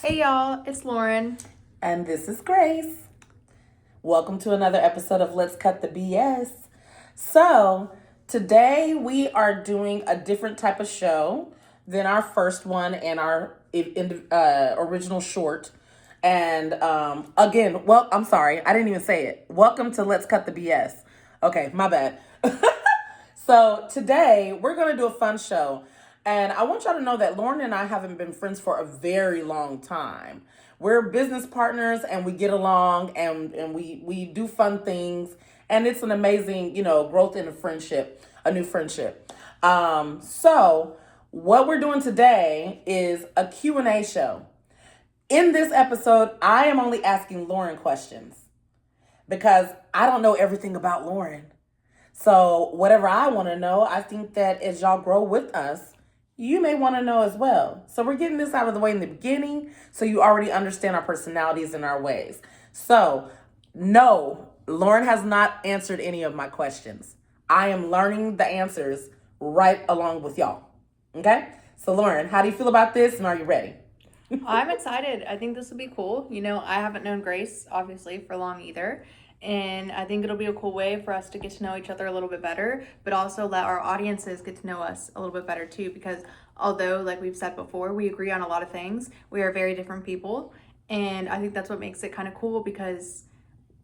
Hey y'all, it's Lauren. And this is Grace. Welcome to another episode of Let's Cut the BS. So, today we are doing a different type of show than our first one and our original short. And again, well, I'm sorry, I didn't even say it. Welcome to Let's Cut the BS. Okay, my bad. So today we're gonna do a fun show. And I want y'all to know that Lauren and I haven't been friends for a very long time. We're business partners and we get along and we do fun things. And it's an amazing, growth in a friendship, a new friendship. So what we're doing today is a Q&A show. In this episode, I am only asking Lauren questions because I don't know everything about Lauren. So whatever I want to know, I think that as y'all grow with us, you may want to know as well. So we're getting this out of the way in the beginning so you already understand our personalities and our ways. So no, Lauren has not answered any of my questions. I am learning the answers right along with y'all. Okay? So Lauren, how do you feel about this and are you ready? I'm excited. I think this will be cool. I haven't known Grace, obviously, for long either. And I think it'll be a cool way for us to get to know each other a little bit better, but also let our audiences get to know us a little bit better too. Because although, like we've said before, we agree on a lot of things, we are very different people. And I think that's what makes it kind of cool because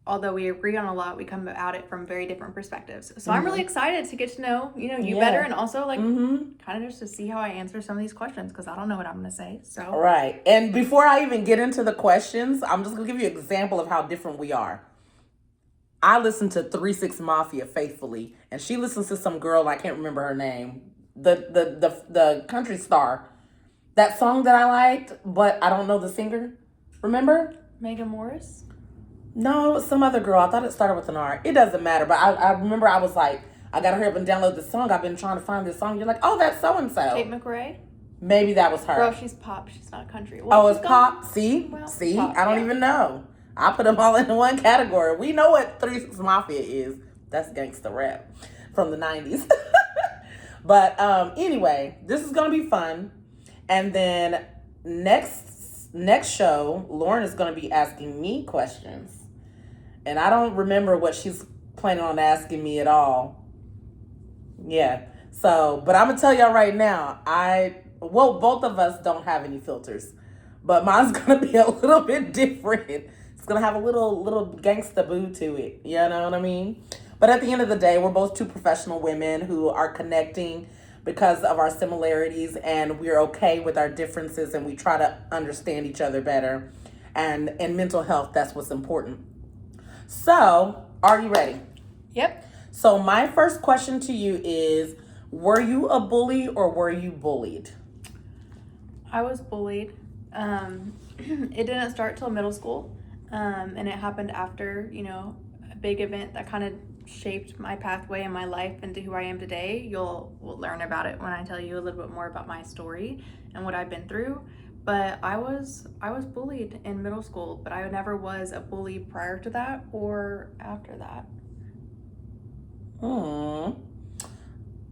although we agree on a lot, we come at it from very different perspectives. So I'm really excited to get to know, you better and also kind of just to see how I answer some of these questions because I don't know what I'm going to say. So Right. And before I even get into the questions, I'm just going to give you an example of how different we are. I listen to 3 6 Mafia faithfully, and she listens to some girl, I can't remember her name, the country star. That song that I liked, but I don't know the singer. Remember? Megan Morris? No, it was some other girl. I thought it started with an R. It doesn't matter, but I remember I was like, I gotta hurry up and download this song. I've been trying to find this song. You're like, oh, that's so and so. Kate McRae? Maybe that was her. Girl, she's pop. She's not country. Well, oh, it's pop. See, pop, I don't even know. I put them all in one category. We know what 3 6 Mafia is. That's gangsta rap from the 90s. But anyway, this is gonna be fun. And then next show, Lauren is gonna be asking me questions. And I don't remember what she's planning on asking me at all. Yeah. So, but I'm gonna tell y'all right now, both of us don't have any filters. But mine's gonna be a little bit different. It's gonna have a little gangsta boo to it. You know what I mean? But at the end of the day, we're both two professional women who are connecting because of our similarities, and we're okay with our differences, and we try to understand each other better. And in mental health, that's what's important. So, are you ready? Yep. So my first question to you is, were you a bully or were you bullied? I was bullied. It didn't start till middle school. And it happened after, a big event that kind of shaped my pathway in my life into who I am today. We'll learn about it when I tell you a little bit more about my story and what I've been through. But I was bullied in middle school, but I never was a bully prior to that or after that.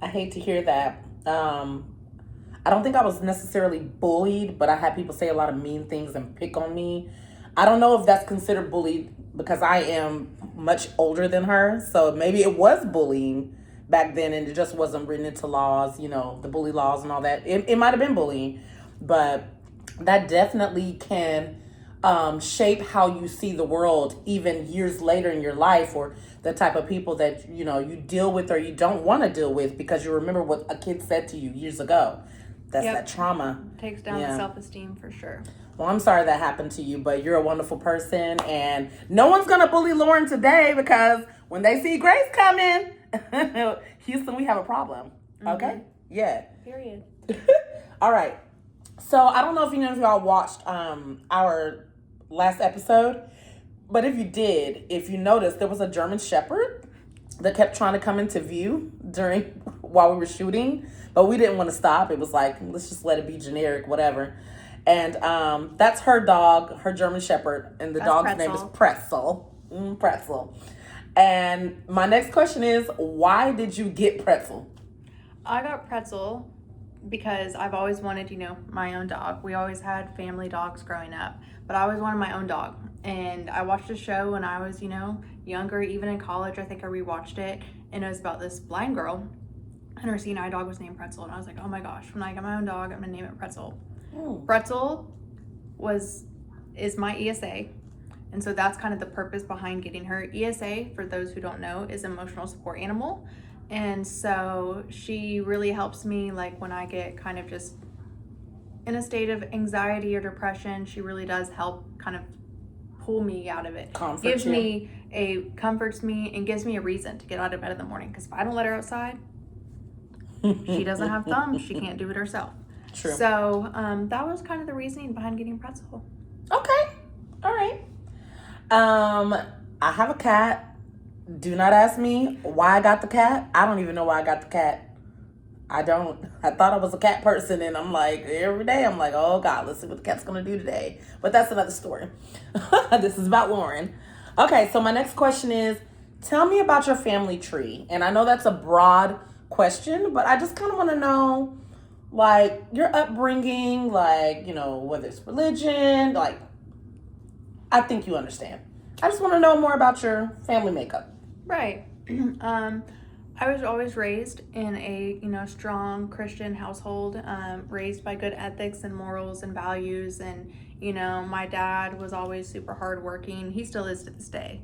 I hate to hear that. I don't think I was necessarily bullied, but I had people say a lot of mean things and pick on me. I don't know if that's considered bullied because I am much older than her. So maybe it was bullying back then and it just wasn't written into laws, the bully laws and all that. It might have been bullying, but that definitely can shape how you see the world even years later in your life, or the type of people that you deal with or you don't want to deal with because you remember what a kid said to you years ago. That's that trauma. Takes down the self-esteem for sure. Well, I'm sorry that happened to you, but you're a wonderful person, and no one's gonna bully Lauren today because when they see Grace coming, Houston, we have a problem. Okay? Yeah. Period. All right. So I don't know if if y'all watched our last episode, but if you did, if you noticed, there was a German Shepherd that kept trying to come into view while we were shooting, but we didn't want to stop. It was like, let's just let it be generic, whatever. And that's her dog, her German Shepherd, and the dog's name is Pretzel. Pretzel. And my next question is, why did you get Pretzel? I got Pretzel because I've always wanted, my own dog. We always had family dogs growing up, but I always wanted my own dog. And I watched a show when I was, younger, even in college. I think I rewatched it, and it was about this blind girl, and her seeing eye dog was named Pretzel. And I was like, oh my gosh, when I get my own dog, I'm gonna name it Pretzel. Pretzel is my ESA. And so that's kind of the purpose behind getting her. ESA, for those who don't know, is emotional support animal. And so she really helps me, like when I get kind of just in a state of anxiety or depression. She really does help kind of pull me out of it. Comforts me and gives me a reason to get out of bed in the morning. Because if I don't let her outside, she doesn't have thumbs. She can't do it herself. True. So that was kind of the reasoning behind getting Pretzel. Okay. All right. I have a cat. Do not ask me why I got the cat. I don't even know why I got the cat. I don't. I thought I was a cat person, and I'm like, every day I'm like, oh God, let's see what the cat's gonna do today. But that's another story. This is about Lauren. Okay, so my next question is, tell me about your family tree. And I know that's a broad question, but I just kind of want to know, like, your upbringing, like, whether it's religion, like, I think you understand. I just want to know more about your family makeup. Right. I was always raised in a, strong Christian household, raised by good ethics and morals and values. And, my dad was always super hardworking. He still is to this day.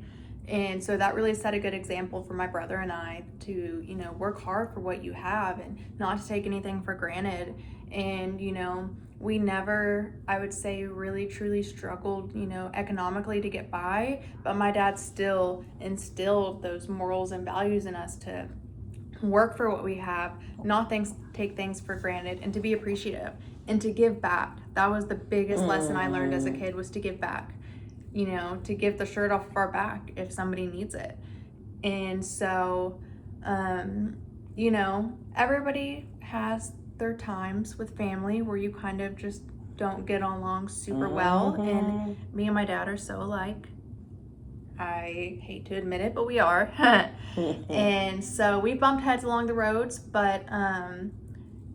And so that really set a good example for my brother and I to, work hard for what you have and not to take anything for granted. And, we never, I would say, really truly struggled, economically to get by, but my dad still instilled those morals and values in us to work for what we have, not take things for granted, and to be appreciative and to give back. That was the biggest lesson I learned as a kid, was to give back, to give the shirt off of our back if somebody needs it. And so, everybody has their times with family where you kind of just don't get along super well. And me and my dad are so alike. I hate to admit it, but we are. And so we bumped heads along the roads, but,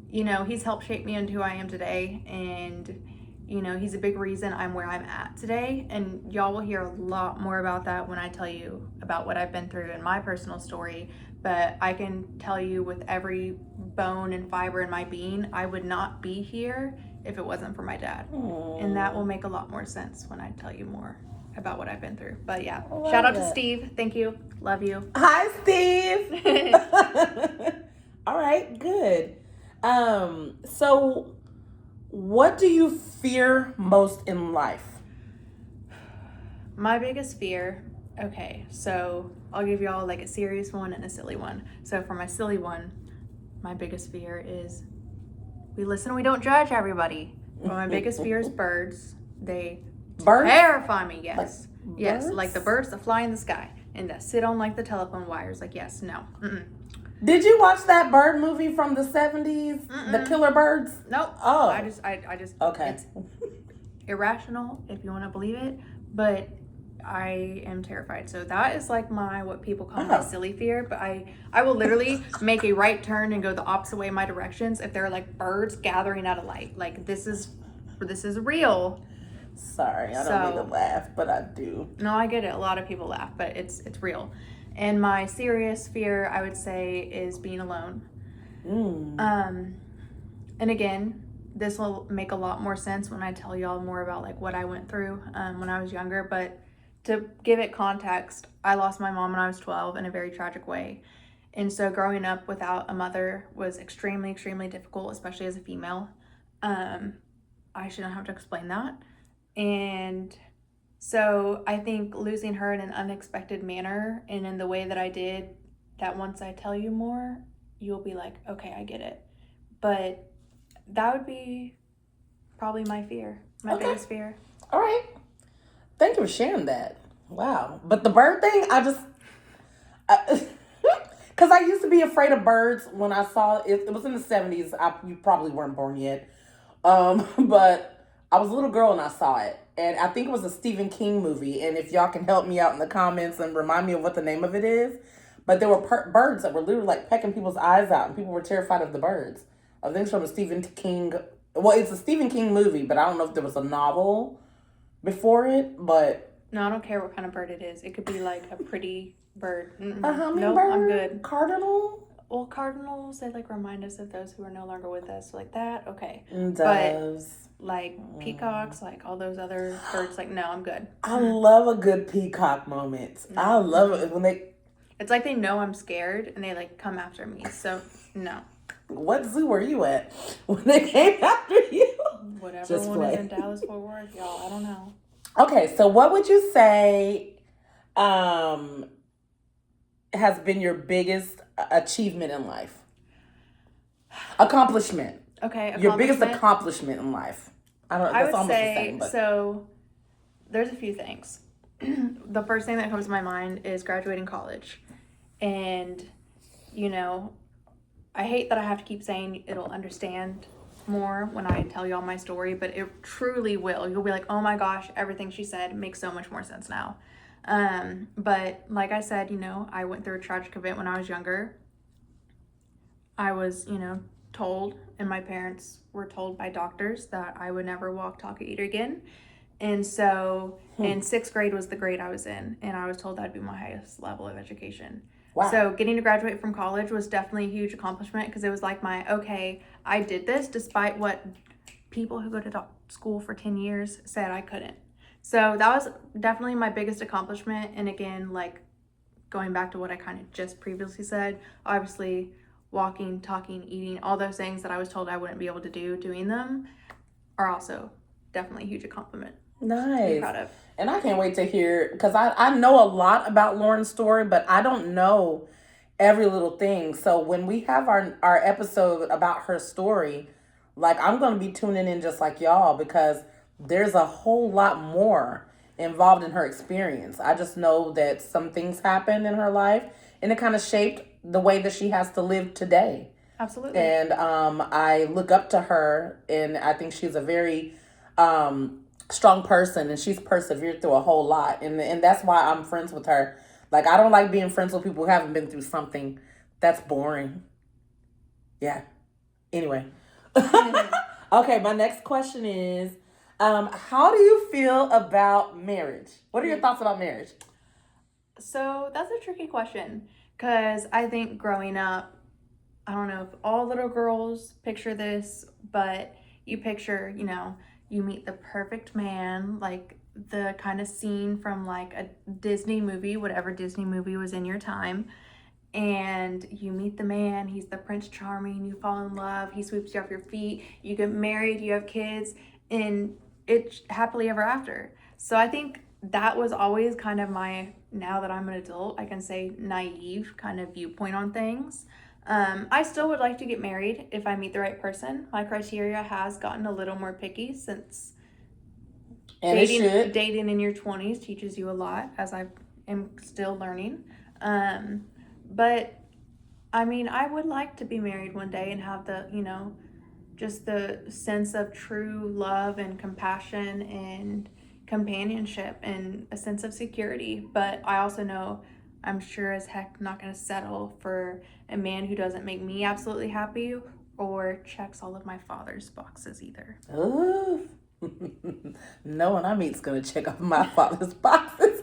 he's helped shape me into who I am today. And, he's a big reason I'm where I'm at today. And y'all will hear a lot more about that when I tell you about what I've been through in my personal story. But I can tell you with every bone and fiber in my being, I would not be here if it wasn't for my dad. And that will make a lot more sense when I tell you more about what I've been through. But yeah, shout out to Steve. Thank you. Love you. Hi, Steve. All right, good. So what do you fear most in life? My biggest fear, okay, so I'll give y'all like a serious one and a silly one. So for my silly one, my biggest fear is we listen, we don't judge everybody. But my biggest fear is birds. They terrify me, yes. Like yes, birds? Like the birds that fly in the sky and that sit on like the telephone wires. Like, yes, no. Did you watch that bird movie from the 70s? The Killer Birds? Nope. Oh. I just okay. It's irrational if you want to believe it, but I am terrified. So that is like what people call my silly fear. But I will literally make a right turn and go the opposite way in my directions if there are like birds gathering at a light. Like this is real. Sorry, I don't mean to laugh, but I do. No, I get it. A lot of people laugh, but it's real. And my serious fear, I would say, is being alone. And again, this will make a lot more sense when I tell y'all more about like what I went through when I was younger. But to give it context, I lost my mom when I was 12 in a very tragic way. And so growing up without a mother was extremely, extremely difficult, especially as a female. I shouldn't have to explain that. And so I think losing her in an unexpected manner and in the way that I did, that once I tell you more, you'll be like, okay, I get it. But that would be probably my fear, my biggest fear. All right. Thank you for sharing that. Wow. But the bird thing, because I used to be afraid of birds when I saw it. It was in the 70s. You probably weren't born yet. But I was a little girl and I saw it. And I think it was a Stephen King movie. And if y'all can help me out in the comments and remind me of what the name of it is. But there were birds that were literally like pecking people's eyes out. And people were terrified of the birds. I think it's from a Stephen King. Well, it's a Stephen King movie, but I don't know if there was a novel before it. But No, I don't care what kind of bird it is. It could be like a pretty bird. a Mm-mm. hummingbird, Nope, I'm good. cardinal, Well, cardinals, they like remind us of those who are no longer with us, like that. Okay, doves. like peacocks, like all those other birds, like no, I'm good. I love a good peacock moment. I love it when they. It's like they know I'm scared and they like come after me. So no, What zoo were you at when they came after you? whatever Just one play. is in Dallas Fort Worth, y'all. I don't know. Okay, so what would you say has been your biggest achievement in life? Accomplishment. Okay, Your biggest accomplishment in life. I don't know. I That's would almost the say same, but so. There's a few things. The first thing that comes to my mind is graduating college, and you know, I hate that I have to keep saying it'll understand more when I tell y'all my story, but it truly will. You'll be like, oh my gosh, everything she said makes so much more sense now. But like I said, I went through a tragic event when I was younger. I was, told, and my parents were told by doctors that I would never walk, talk, or eat again. And so, in sixth grade was the grade I was in, and I was told that'd be my highest level of education. wow. So, getting to graduate from college was definitely a huge accomplishment because it was like okay, I did this despite what people who go to school for 10 years said I couldn't. So, that was definitely my biggest accomplishment. And again, like going back to what I kind of just previously said, obviously, walking, talking, eating, all those things that I was told I wouldn't be able to do, doing them are also definitely a huge compliment. Nice. Proud of. And I can't wait to hear, because I know a lot about Lauren's story, but I don't know every little thing. So when we have our episode about her story, like I'm going to be tuning in just like y'all, because there's a whole lot more involved in her experience. I just know that some things happened in her life and it kind of shaped the way that she has to live today. Absolutely. And I look up to her, and I think she's a very strong person, and she's persevered through a whole lot, and that's why I'm friends with her. Like, I don't like being friends with people who haven't been through something that's boring. Yeah. Anyway. Okay, my next question is, how do you feel about marriage? What are your thoughts about marriage? So that's a tricky question, because I think growing up, I don't know if all little girls picture this, but you picture, you meet the perfect man, like the kind of scene from like a Disney movie, whatever Disney movie was in your time. And you meet the man, he's the Prince Charming, you fall in love, he sweeps you off your feet, you get married, you have kids, and it's happily ever after. So I think that was always kind of my, now that I'm an adult, I can say naive kind of viewpoint on things. I still would like to get married if I meet the right person. My criteria has gotten a little more picky since And dating in your 20s teaches you a lot, as I am still learning. But I mean, I would like to be married one day and have the, just the sense of true love and compassion and companionship and a sense of security. But I also know I'm sure as heck not going to settle for a man who doesn't make me absolutely happy or checks all of my father's boxes either. Ooh. No one I meet's going to check off my father's boxes.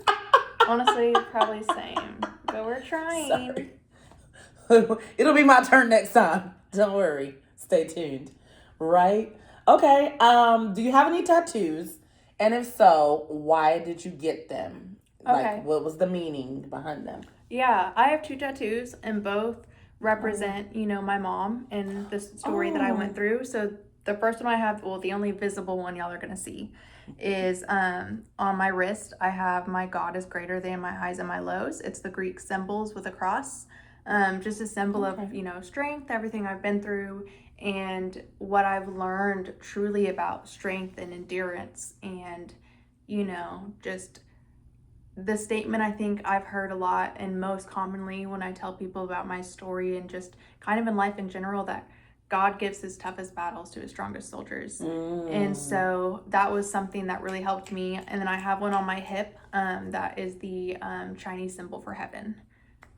Honestly, probably same. But we're trying. Sorry. It'll be my turn next time. Don't worry. Stay tuned. Right? Okay. Do you have any tattoos? And if so, why did you get them? Okay. Like, what was the meaning behind them? Yeah, I have 2 tattoos, and both represent, my mom and the story that I went through. So the first one I have, well, the only visible one y'all are going to see is on my wrist. I have my God is greater than my highs and my lows. It's the Greek symbols with a cross. Just a symbol of, strength, everything I've been through, and what I've learned truly about strength and endurance, and, just the statement I think I've heard a lot, and most commonly when I tell people about my story and just kind of in life in general, that God gives his toughest battles to his strongest soldiers. And so that was something that really helped me. And then I have one on my hip that is the Chinese symbol for heaven.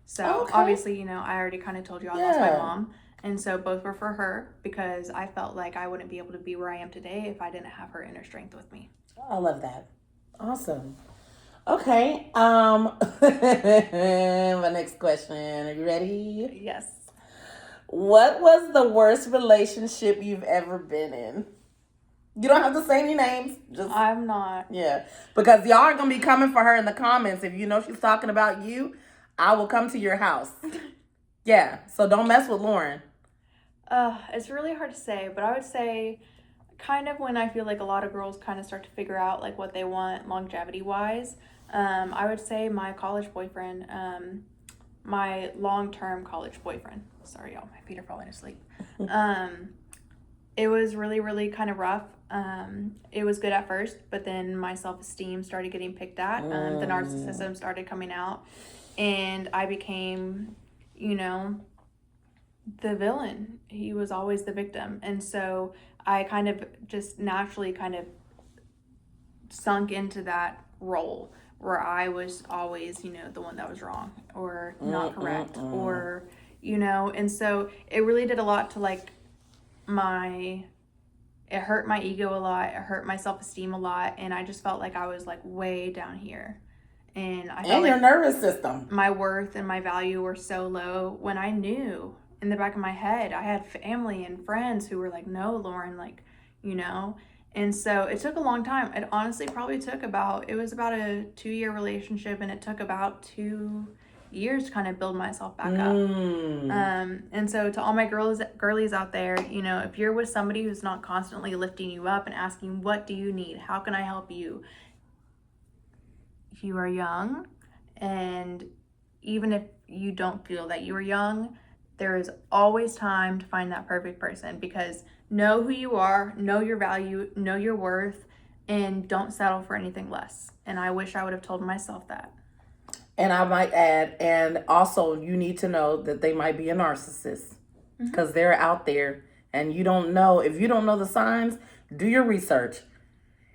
So obviously, I already kind of told you I lost my mom. And so both were for her because I felt like I wouldn't be able to be where I am today if I didn't have her inner strength with me. I love that. Awesome. Okay. My next question. Are you ready? Yes. What was the worst relationship you've ever been in? You don't have to say any names. Just I'm not. yeah. Because y'all are gonna be coming for her in the comments. If you know she's talking about you, I will come to your house. Yeah. So don't mess with Lauren. It's really hard to say, but I would say kind of when I feel like a lot of girls kind of start to figure out like what they want longevity wise. I would say my college boyfriend, my long-term college boyfriend. Sorry, y'all, my feet are falling asleep. It was really, really kind of rough. It was good at first, but then my self-esteem started getting picked at. The narcissism started coming out, and I became, you know, the villain. He was always the victim. And so I kind of just naturally kind of sunk into that role where I was always, you know, the one that was wrong or not correct or, you know, and so it really did a lot to like it hurt my ego a lot. It hurt my self-esteem a lot. And I just felt like I was like way down here. And I felt And your like nervous system. my worth and my value were so low when I knew in the back of my head, I had family and friends who were like, no, Lauren, like, you know, and so it took a long time. It honestly probably it was about a 2-year relationship, and it took about 2 years to kind of build myself back up. And so to all my girlies out there, you know, if you're with somebody who's not constantly lifting you up and asking, what do you need? How can I help you? You are young, and even if you don't feel that you are young, there is always time to find that perfect person, because know who you are, know your value, know your worth, and don't settle for anything less. And I wish I would have told myself that. And I might add, and also you need to know that they might be a narcissist because they're out there, and you don't know. If you don't know the signs, do your research.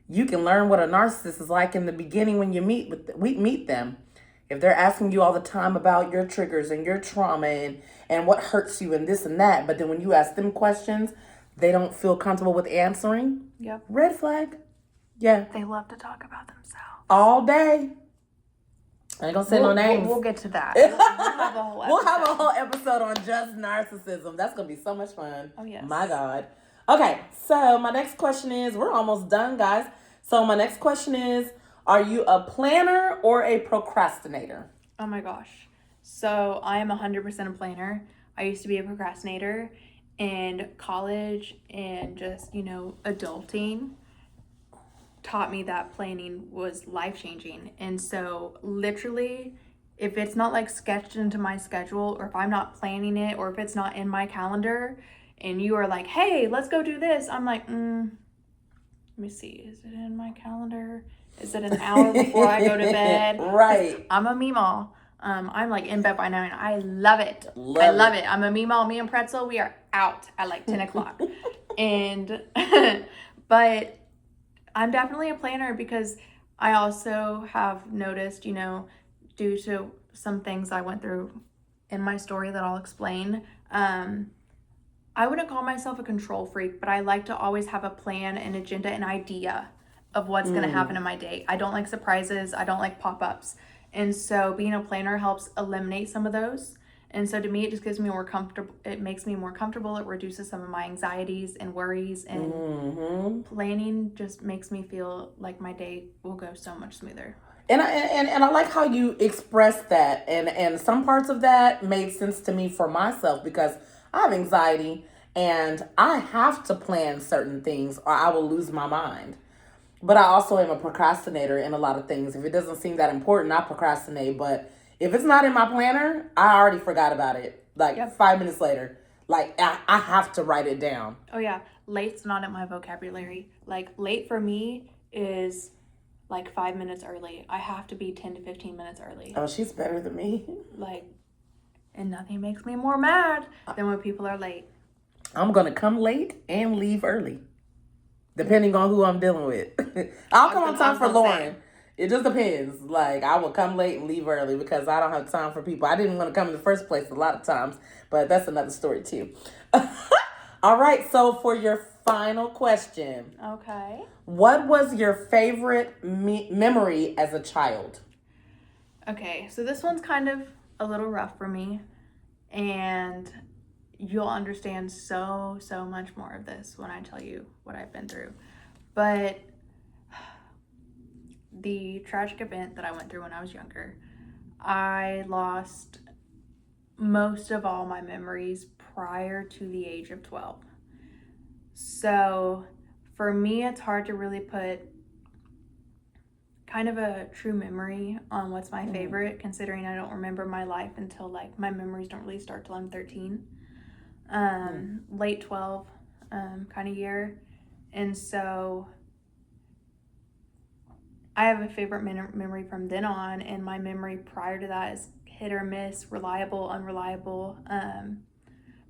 You can learn what a narcissist is like in the beginning when you meet them. If they're asking you all the time about your triggers and your trauma and what hurts you and this and that, but then when you ask them questions, they don't feel comfortable with answering. Yep. Red flag. Yeah. They love to talk about themselves. All day. I ain't gonna say no names. We'll get to that. We'll have a whole episode on just narcissism. That's gonna be so much fun. Oh, yes. My God. Okay, so my next question is, we're almost done, guys. So my next question is, are you a planner or a procrastinator? Oh my gosh. So I am 100% a planner. I used to be a procrastinator, and college and just, you know, adulting taught me that planning was life-changing. And so literally, if it's not like sketched into my schedule, or if I'm not planning it, or if it's not in my calendar and you are like, hey, let's go do this, I'm like, let me see, is it in my calendar? Is it an hour before I go to bed? Right. I'm a meemaw. I'm like in bed by 9. I love it. I love it. I'm a meemaw. Me and Pretzel, we are out at like 10 o'clock. And, but I'm definitely a planner, because I also have noticed, you know, due to some things I went through in my story that I'll explain, I wouldn't call myself a control freak, but I like to always have a plan, an agenda, an idea of what's going to happen in my day. I don't like surprises. I don't like pop-ups. And so being a planner helps eliminate some of those. And so to me, it just gives me more comfortable. It makes me more comfortable. It reduces some of my anxieties and worries. And planning just makes me feel like my day will go so much smoother. And I like how you expressed that. And some parts of that made sense to me for myself, because I have anxiety and I have to plan certain things or I will lose my mind. But I also am a procrastinator in a lot of things. If it doesn't seem that important, I procrastinate. But if it's not in my planner, I already forgot about it. Like 5 minutes later. Like, I have to write it down. Oh, yeah. Late's not in my vocabulary. Like, late for me is like 5 minutes early. I have to be 10 to 15 minutes early. Oh, she's better than me. Like, and nothing makes me more mad than when people are late. I'm going to come late and leave early, depending on who I'm dealing with. I'll come on time for Lauren. It just depends. Like, I will come late and leave early because I don't have time for people. I didn't want to come in the first place a lot of times, but that's another story too. All right, so for your final question, Okay. what was your favorite memory as a child? Okay, so this one's kind of a little rough for me, and you'll understand so much more of this when I tell you what I've been through. But the tragic event that I went through when I was younger, I lost most of all my memories prior to the age of 12. So for me, it's hard to really put kind of a true memory on what's my favorite, considering I don't remember my life until like my memories don't really start till I'm 13. Late 12 kind of year. And so I have a favorite memory from then on, and my memory prior to that is hit or miss, reliable, unreliable.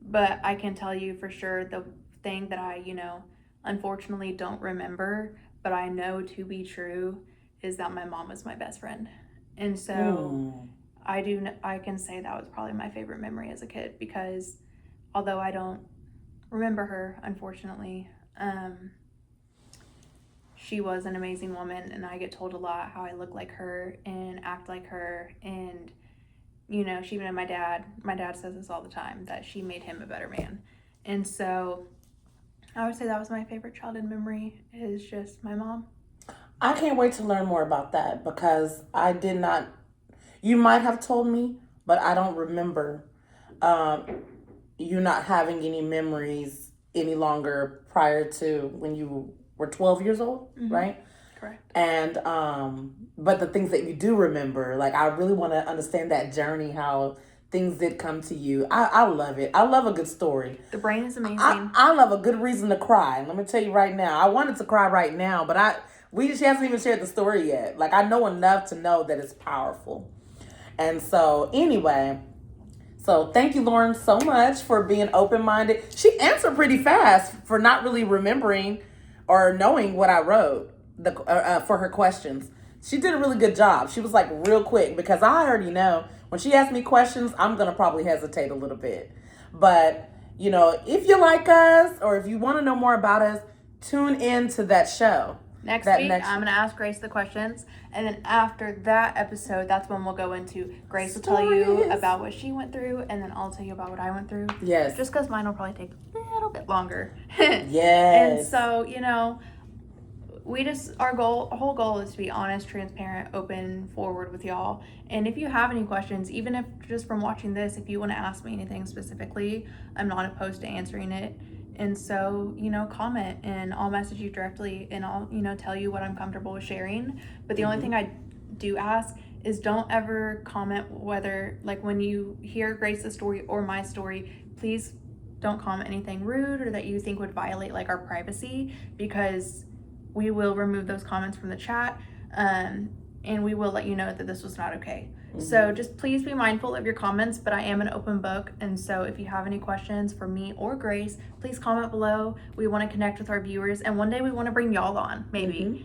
But I can tell you for sure the thing that I, unfortunately don't remember, but I know to be true is that my mom was my best friend. And so I can say that was probably my favorite memory as a kid, because although I don't remember her, unfortunately, she was an amazing woman, and I get told a lot how I look like her and act like her. And she made my dad says this all the time, that she made him a better man. And so I would say that was my favorite childhood memory, is just my mom. I can't wait to learn more about that, because I did not, you might have told me, but I don't remember you not having any memories any longer prior to when you were 12 years old, right? Correct. And but the things that you do remember, like, I really want to understand that journey, how things did come to you. I love it. I love a good story. The brain is amazing. I love a good reason to cry. Let me tell you right now. I wanted to cry right now, but she hasn't even shared the story yet. Like, I know enough to know that it's powerful. And so anyway, so thank you, Lauren, so much for being open-minded. She answered pretty fast for not really remembering or knowing what I wrote for her questions. She did a really good job. She was like real quick, because I already know when she asks me questions, I'm going to probably hesitate a little bit. But, if you like us or if you want to know more about us, tune in to that show. Next week, I'm going to ask Grace the questions. And then after that episode, that's when we'll go into Grace will tell you about what she went through. And then I'll tell you about what I went through. Yes. Just because mine will probably take a little bit longer. Yes. And so, our whole goal is to be honest, transparent, open, forward with y'all. And if you have any questions, even if just from watching this, if you want to ask me anything specifically, I'm not opposed to answering it. And so, comment, and I'll message you directly, and I'll, tell you what I'm comfortable with sharing. But the only thing I do ask is don't ever comment whether, like, when you hear Grace's story or my story, please don't comment anything rude or that you think would violate, like, our privacy, because we will remove those comments from the chat, and we will let you know that this was not okay. So just please be mindful of your comments, but I am an open book. And so if you have any questions for me or Grace, please comment below. We want to connect with our viewers, and one day we want to bring y'all on, maybe.